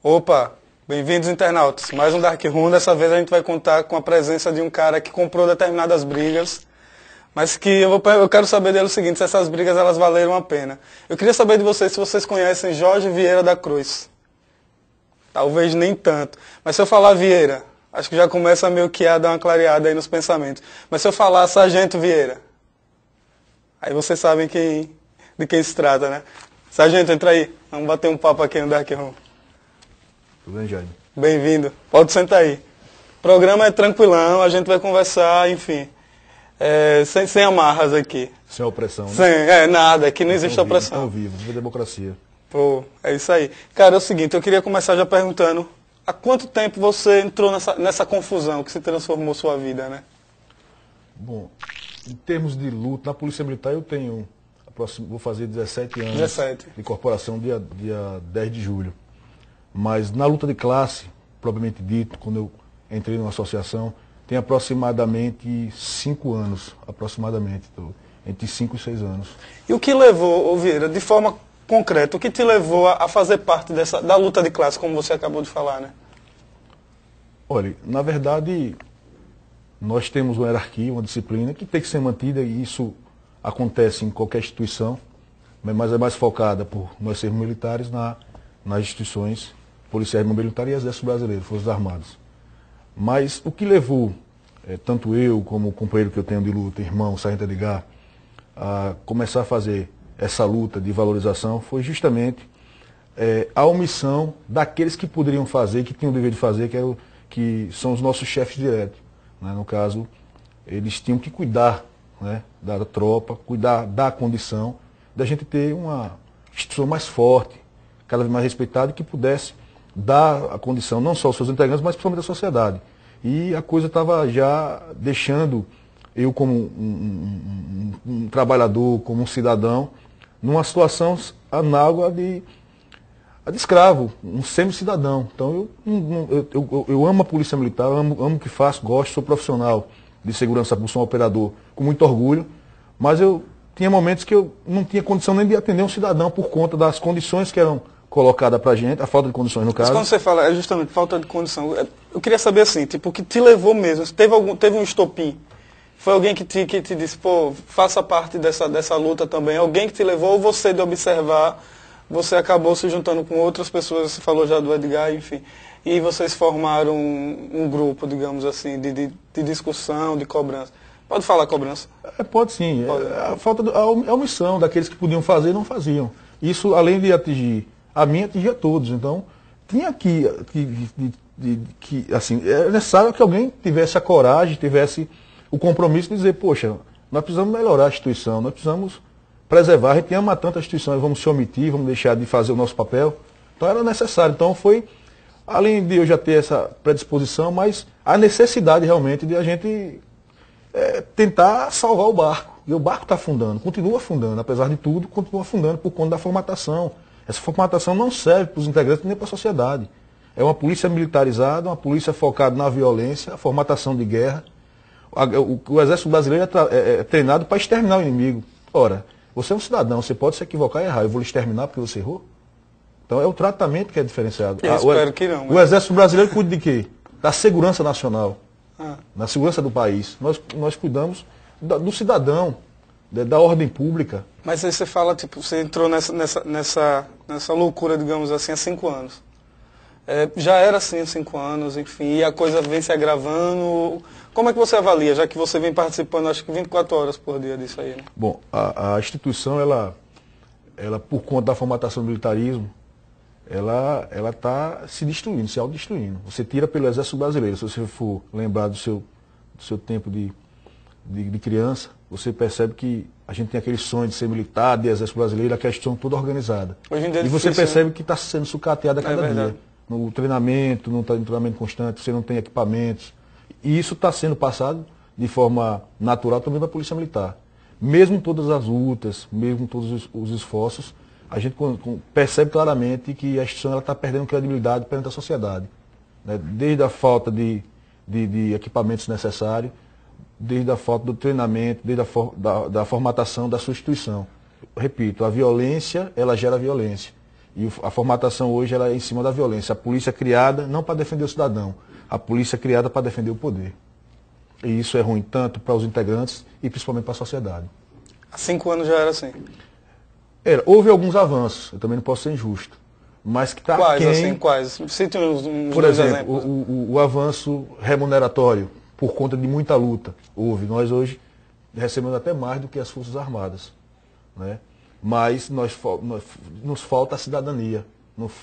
Opa, bem-vindos internautas. Mais um Dark Room. Dessa vez a gente vai contar com a presença de um cara que comprou determinadas brigas, mas que eu quero saber dele o seguinte, se essas brigas elas valeram a pena. Eu queria saber de vocês se vocês conhecem Jorge Vieira da Cruz. Talvez nem tanto. Mas se eu falar Vieira, acho que já começa meio que a dar uma clareada aí nos pensamentos. Mas se eu falar Sargento Vieira, aí vocês sabem de quem se trata, né? Sargento, entra aí. Vamos bater um papo aqui no Dark Room. Tudo bem, Jaime? Bem-vindo. Pode sentar aí. O programa é tranquilão, a gente vai conversar, enfim, sem amarras aqui. Sem opressão, né? Sem, nada, aqui não existe opressão. Ao vivo, viva a democracia. Pô, é isso aí. Cara, é o seguinte, eu queria começar já perguntando, há quanto tempo você entrou nessa confusão que se transformou sua vida, né? Bom, em termos de luta, na Polícia Militar eu tenho, vou fazer 17 anos 17. de corporação dia 10 de julho. Mas na luta de classe, propriamente dito, quando eu entrei numa associação, tem aproximadamente 5 anos, entre 5 e 6 anos. E o que levou, Vieira, de forma concreta, o que te levou a fazer parte da luta de classe, como você acabou de falar, né? Olha, na verdade, nós temos uma hierarquia, uma disciplina que tem que ser mantida e isso acontece em qualquer instituição, mas é mais focada por nós sermos militares nas instituições policiais militares e Exército Brasileiro, Forças Armadas. Mas o que levou, tanto eu como o companheiro que eu tenho de luta, irmão, Sargento Edgar, a começar a fazer essa luta de valorização foi justamente a omissão daqueles que poderiam fazer, que tinham o dever de fazer, que são os nossos chefes diretos. Né? No caso, eles tinham que cuidar, né, da tropa, cuidar da condição, da gente ter uma instituição mais forte, cada vez mais respeitada, que pudesse dar a condição não só aos seus integrantes, mas principalmente à sociedade. E a coisa estava já deixando eu como um trabalhador, como um cidadão, numa situação análoga de escravo, um semi-cidadão. Então eu amo a Polícia Militar, amo o que faço, gosto, sou profissional de segurança pública, sou um operador com muito orgulho, mas eu tinha momentos que eu não tinha condição nem de atender um cidadão por conta das condições que eram colocada pra gente, a falta de condições no caso. Mas quando você fala, é justamente falta de condição, eu queria saber assim, tipo, o que te levou mesmo, teve um estopim, foi alguém que te disse, pô, faça parte dessa luta também, alguém que te levou, ou você de observar, você acabou se juntando com outras pessoas, você falou já do Edgar, enfim, e vocês formaram um grupo, digamos assim, de discussão, de cobrança. Pode falar cobrança? Pode sim, pode. A omissão daqueles que podiam fazer e não faziam. Isso, além de atingir a mim, atingia todos. Então, tinha que assim, é necessário que alguém tivesse a coragem, tivesse o compromisso de dizer, poxa, nós precisamos melhorar a instituição, nós precisamos preservar, a gente ama tanto a instituição, vamos se omitir, vamos deixar de fazer o nosso papel. Então, era necessário. Então, foi, além de eu já ter essa predisposição, mas a necessidade realmente de a gente tentar salvar o barco. E o barco está afundando, continua afundando, apesar de tudo, continua afundando por conta da formatação. Essa formatação não serve para os integrantes nem para a sociedade. É uma polícia militarizada, uma polícia focada na violência, a formatação de guerra. O Exército Brasileiro é treinado para exterminar o inimigo. Ora, você é um cidadão, você pode se equivocar e errar. Eu vou lhe exterminar porque você errou? Então é o tratamento que é diferenciado. Eu espero que não. O Exército Brasileiro cuida de quê? Da segurança nacional, da segurança do país. Nós cuidamos do cidadão, da ordem pública. Mas aí você fala, tipo, você entrou nessa loucura, digamos assim, há 5 anos. Já era assim há 5 anos, enfim, e a coisa vem se agravando. Como é que você avalia, já que você vem participando, acho que 24 horas por dia disso aí, né? Bom, a instituição, ela, por conta da formatação do militarismo, ela está se destruindo, se autodestruindo. Você tira pelo Exército Brasileiro, se você for lembrar do seu tempo de criança, você percebe que a gente tem aquele sonho de ser militar, de Exército Brasileiro, a questão toda organizada. Hoje em dia é e você difícil, percebe, né? Que está sendo sucateada a cada dia. No treinamento, no treinamento constante, você não tem equipamentos. E isso está sendo passado de forma natural também para a Polícia Militar. Mesmo todas as lutas, mesmo todos os esforços, a gente percebe claramente que a instituição está perdendo credibilidade perante a sociedade. Né? Desde a falta de equipamentos necessários, desde a falta do treinamento, desde da formatação da sua instituição. Repito, a violência, ela gera violência. E a formatação hoje ela é em cima da violência. A polícia é criada não para defender o cidadão, a polícia é criada para defender o poder. E isso é ruim tanto para os integrantes e principalmente para a sociedade. Há 5 anos já era assim. Houve alguns avanços, eu também não posso ser injusto. Mas que está Quais, quem... assim, quais? Cite uns Por dois exemplo, exemplos. o avanço remuneratório, por conta de muita luta, houve. Nós hoje recebemos até mais do que as Forças Armadas. Né? Mas nos falta a cidadania,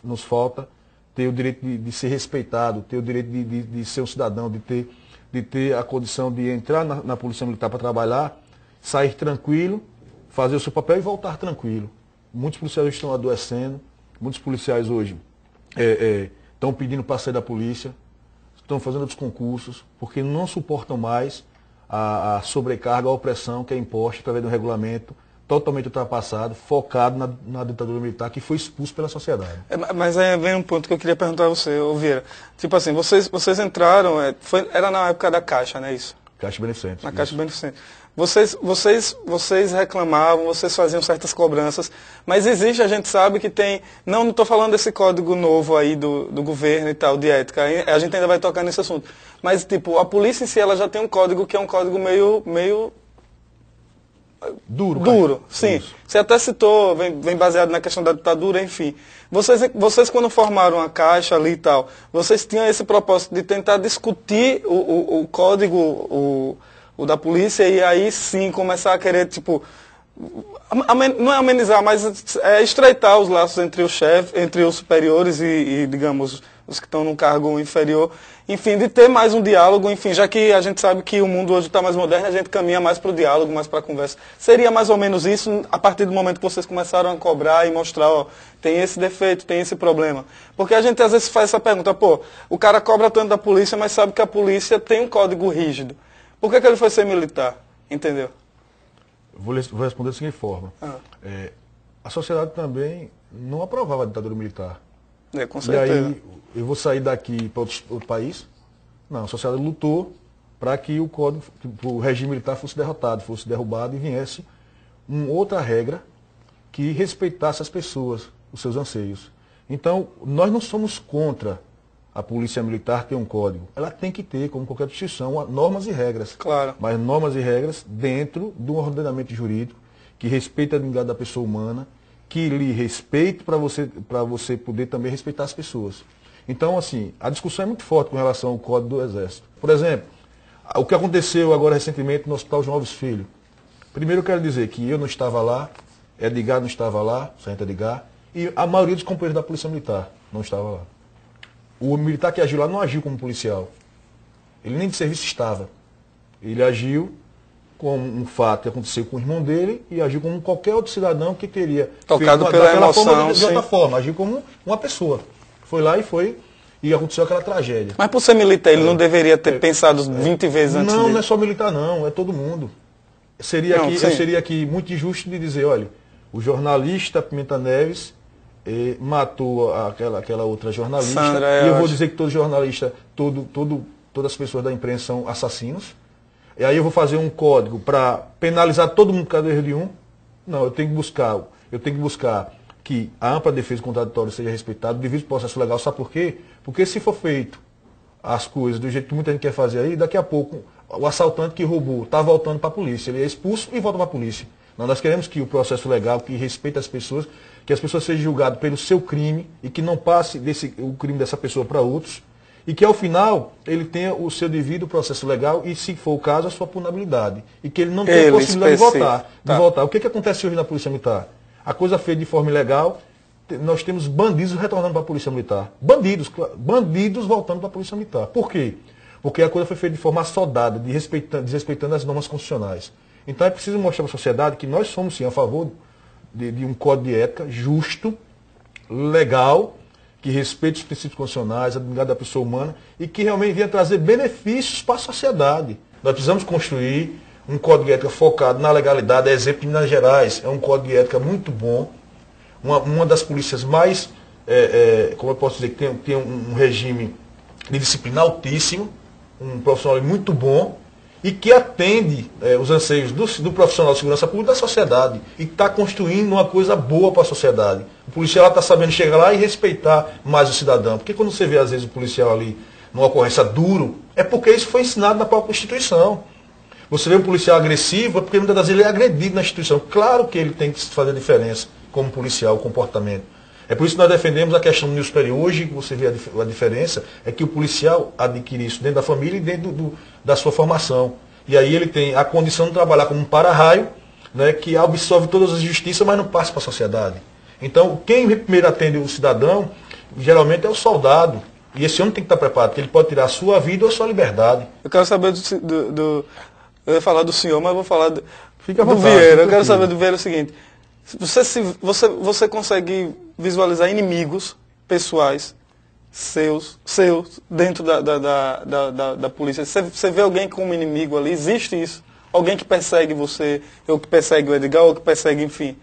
nos falta ter o direito de ser respeitado, ter o direito de ser um cidadão, de ter a condição de entrar na Polícia Militar para trabalhar, sair tranquilo, fazer o seu papel e voltar tranquilo. Muitos policiais hoje estão adoecendo, muitos policiais hoje estão pedindo para sair da polícia, estão fazendo outros concursos, porque não suportam mais a sobrecarga, a opressão que é imposta através do regulamento totalmente ultrapassado, focado na ditadura militar, que foi expulso pela sociedade. Mas aí vem um ponto que eu queria perguntar a você, Vieira. Tipo assim, vocês entraram, era na época da Caixa, não é isso? Caixa Beneficente. Na Caixa Beneficente. Vocês reclamavam, vocês faziam certas cobranças, mas existe, a gente sabe que tem, não estou falando desse código novo aí do governo e tal, de ética, a gente ainda vai tocar nesse assunto, mas tipo, a polícia em si, ela já tem um código que é um código meio Duro, sim. Isso. Você até citou, vem baseado na questão da ditadura, enfim. Vocês quando formaram a Caixa ali e tal, vocês tinham esse propósito de tentar discutir o código o da polícia e aí sim começar a querer, tipo, não é amenizar, mas estreitar os laços entre o chefe, entre os superiores e, digamos, os que estão num cargo inferior, enfim, de ter mais um diálogo, enfim, já que a gente sabe que o mundo hoje está mais moderno, a gente caminha mais para o diálogo, mais para a conversa. Seria mais ou menos isso a partir do momento que vocês começaram a cobrar e mostrar, ó, tem esse defeito, tem esse problema. Porque a gente às vezes faz essa pergunta, pô, o cara cobra tanto da polícia, mas sabe que a polícia tem um código rígido. Por que ele foi ser militar? Entendeu? Vou responder da seguinte forma. A sociedade também não aprovava a ditadura militar. Com certeza. E aí, eu vou sair daqui para outro país? Não, a sociedade lutou para que o regime militar fosse derrotado, fosse derrubado e viesse outra regra que respeitasse as pessoas, os seus anseios. Então, nós não somos contra a polícia militar ter um código. Ela tem que ter, como qualquer instituição, normas e regras. Claro. Mas normas e regras dentro de um ordenamento jurídico que respeita a dignidade da pessoa humana, que lhe respeite para você poder também respeitar as pessoas. Então, assim, a discussão é muito forte com relação ao Código do Exército. Por exemplo, o que aconteceu agora recentemente no Hospital João Alves Filho. Primeiro eu quero dizer que eu não estava lá, Edgar não estava lá, Sargento Edgar, e a maioria dos companheiros da Polícia Militar não estava lá. O militar que agiu lá não agiu como policial. Ele nem de serviço estava. Ele agiu com um fato que aconteceu com o irmão dele e agiu como qualquer outro cidadão que teria tocado pela emoção, forma, de outra forma, agiu como uma pessoa. Foi lá e aconteceu aquela tragédia. Mas por ser militar, ele não deveria ter pensado 20 vezes antes Não, dele. não é só militar não, é todo mundo. Eu seria aqui muito injusto de dizer, olha, o jornalista Pimenta Neves matou aquela outra jornalista, Sandra, e eu vou dizer que todo jornalista, todas as pessoas da imprensa são assassinos. E aí eu vou fazer um código para penalizar todo mundo por causa do erro de um. Não, eu tenho que buscar que a ampla defesa contraditória seja respeitada, o devido processo legal. Sabe por quê? Porque se for feito as coisas do jeito que muita gente quer fazer aí, daqui a pouco o assaltante que roubou está voltando para a polícia. Ele é expulso e volta para a polícia. Nós queremos que o processo legal, que respeite as pessoas, que as pessoas sejam julgadas pelo seu crime e que não passe o crime dessa pessoa para outros. E que ao final ele tenha o seu devido processo legal e, se for o caso, a sua punabilidade. E que ele não tenha possibilidade de voltar. O que acontece hoje na Polícia Militar? A coisa feita de forma ilegal, nós temos bandidos retornando para a Polícia Militar. Bandidos voltando para a Polícia Militar. Por quê? Porque a coisa foi feita de forma assodada, desrespeitando as normas constitucionais. Então é preciso mostrar para a sociedade que nós somos sim a favor de um código de ética justo, legal, que respeite os princípios constitucionais, a dignidade da pessoa humana e que realmente venha trazer benefícios para a sociedade. Nós precisamos construir um código de ética focado na legalidade, exemplo de Minas Gerais, é um código de ética muito bom, uma das polícias mais, como eu posso dizer, que tem um regime de disciplina altíssimo, um profissional muito bom e que atende os anseios do profissional de segurança pública da sociedade e está construindo uma coisa boa para a sociedade. O policial está sabendo chegar lá e respeitar mais o cidadão. Porque quando você vê, às vezes, o policial ali numa ocorrência duro, é porque isso foi ensinado na própria instituição. Você vê um policial agressivo, é porque muitas das vezes ele é agredido na instituição. Claro que ele tem que fazer a diferença como policial, o comportamento. É por isso que nós defendemos a questão do nível superior. Hoje, você vê a diferença, é que o policial adquire isso dentro da família e dentro da sua formação. E aí ele tem a condição de trabalhar como um para-raio, né, que absorve todas as injustiças, mas não passa para a sociedade. Então, quem primeiro atende o cidadão, geralmente é o soldado. E esse homem tem que estar preparado, porque ele pode tirar a sua vida ou a sua liberdade. Eu quero saber eu ia falar do senhor, mas eu vou falar Fica à do vontade, Vieira. fica Eu quero tranquilo. saber do Vieira o seguinte. Você consegue visualizar inimigos pessoais seus dentro da polícia? Você vê alguém como inimigo ali? Existe isso? Alguém que persegue você, ou que persegue o Edgar, ou que persegue, enfim?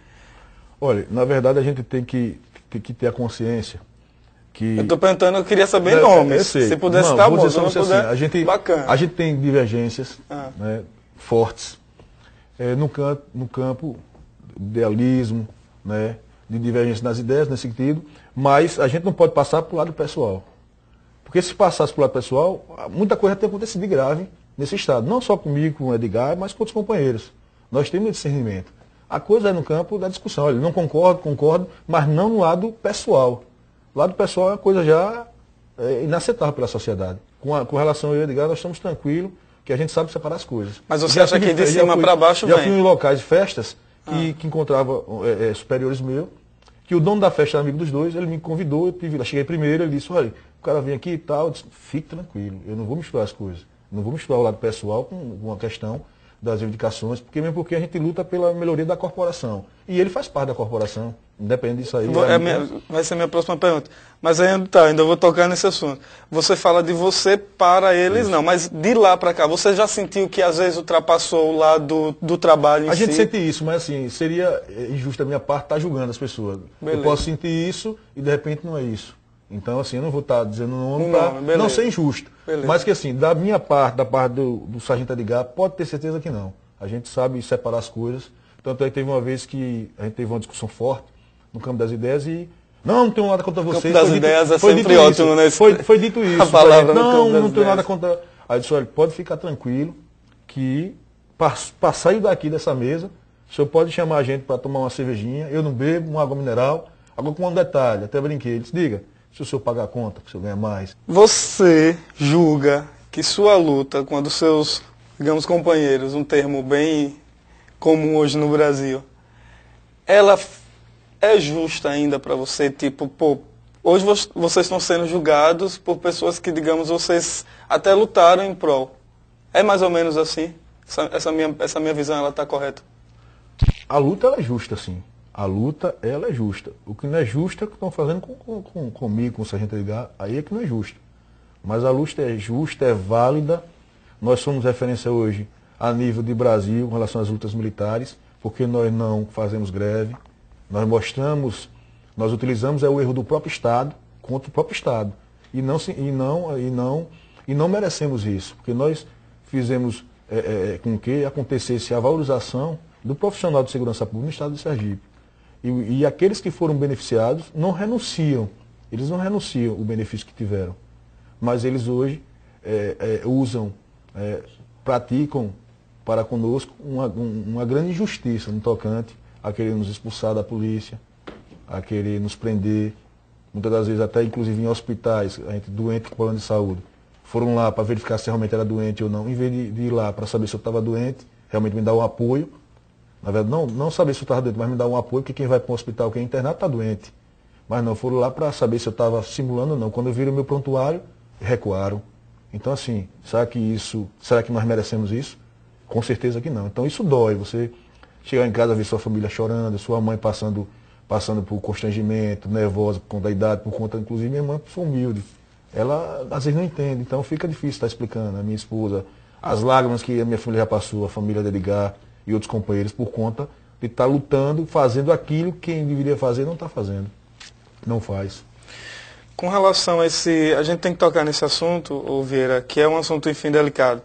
Olha, na verdade a gente tem que ter a consciência que... Eu estou perguntando, eu queria saber nomes. Eu sei. Se pudesse Não, estar vou bom, dizer se não só você puder, assim, bacana. a gente tem divergências, Ah. né, fortes no campo de idealismo, né, de divergência nas ideias, nesse sentido, mas a gente não pode passar para o lado pessoal. Porque se passasse para o lado pessoal, muita coisa tem acontecido de grave nesse estado. Não só comigo, com o Edgar, mas com outros companheiros. Nós temos discernimento. A coisa é no campo da discussão. Olha, não concordo, mas não no lado pessoal. O lado pessoal é uma coisa já inaceitável pela sociedade. Com relação ao Edgar, nós estamos tranquilos, que a gente sabe separar as coisas. Mas você acha que de cima para baixo já vem? fui em locais de festas que encontrava superiores meus, que o dono da festa era amigo dos dois, ele me convidou, cheguei primeiro, ele disse, olha, o cara vem aqui e tal, eu disse, fique tranquilo, eu não vou misturar as coisas. Não vou misturar o lado pessoal com a questão das reivindicações, mesmo porque a gente luta pela melhoria da corporação. E ele faz parte da corporação, independente disso aí. Vai ser a minha próxima pergunta. Mas ainda vou tocar nesse assunto. Você fala de você para eles, isso. Não, mas de lá para cá, você já sentiu que às vezes ultrapassou o lado do trabalho em si? A gente sente isso, mas assim, seria injusto da minha parte estar julgando as pessoas. Beleza. Eu posso sentir isso e de repente não é isso. Então, assim, eu não vou estar dizendo nome para não ser injusto. Beleza. Mas que assim, da minha parte, da parte do Sargento Edgar, pode ter certeza que não. A gente sabe separar as coisas. Tanto é que teve uma vez que a gente teve uma discussão forte no campo das ideias e não tenho nada contra vocês. O campo das ideias é sempre ótimo, né? Foi dito isso. A palavra não tenho nada contra... Aí eu disse, olha, pode ficar tranquilo que para sair daqui dessa mesa, o senhor pode chamar a gente para tomar uma cervejinha, eu não bebo, uma água mineral. Agora com um detalhe, até brinquei, ele disse, diga, se o senhor pagar a conta, se o senhor ganhar mais. Você julga que sua luta com a dos seus, digamos, companheiros, um termo bem comum hoje no Brasil, ela é justa ainda para você? Tipo, pô, hoje vocês estão sendo julgados por pessoas que, digamos, vocês até lutaram em prol. É mais ou menos assim? Essa minha visão, ela está correta? A luta, ela é justa, sim. A luta, ela é justa. O que não é justo é o que estão fazendo comigo, com o Sargento Edgar, aí é que não é justo. Mas a luta é justa, é válida. Nós somos referência hoje a nível de Brasil com relação às lutas militares, porque nós não fazemos greve. Nós utilizamos o erro do próprio Estado contra o próprio Estado. E não merecemos isso, porque nós fizemos com que acontecesse a valorização do profissional de segurança pública no Estado de Sergipe. E aqueles que foram beneficiados não renunciam, eles não renunciam o benefício que tiveram, mas eles hoje praticam para conosco uma grande injustiça no tocante a querer nos expulsar da polícia, a querer nos prender, muitas das vezes até inclusive em hospitais, a gente doente com plano de saúde, foram lá para verificar se realmente era doente ou não, em vez de ir lá para saber se eu estava doente, realmente me dar um apoio. Na verdade, não saber se eu estava doente, mas me dar um apoio, porque quem vai para um hospital, quem é internado, está doente. Mas não, foram lá para saber se eu estava simulando ou não. Quando viram o meu prontuário, recuaram. Então, assim, será que nós merecemos isso? Com certeza que não. Então, isso dói. Você chegar em casa, ver sua família chorando, sua mãe passando por constrangimento, nervosa por conta da idade, por conta, inclusive, minha irmã, sou humilde. Ela, às vezes, não entende. Então, fica difícil estar explicando. A minha esposa, as lágrimas que a minha família já passou, a família de Edgar e outros companheiros, por conta de estar lutando, fazendo aquilo que quem deveria fazer não está fazendo. Não faz. Com relação a a gente tem que tocar nesse assunto, Vieira, que é um assunto, enfim, delicado.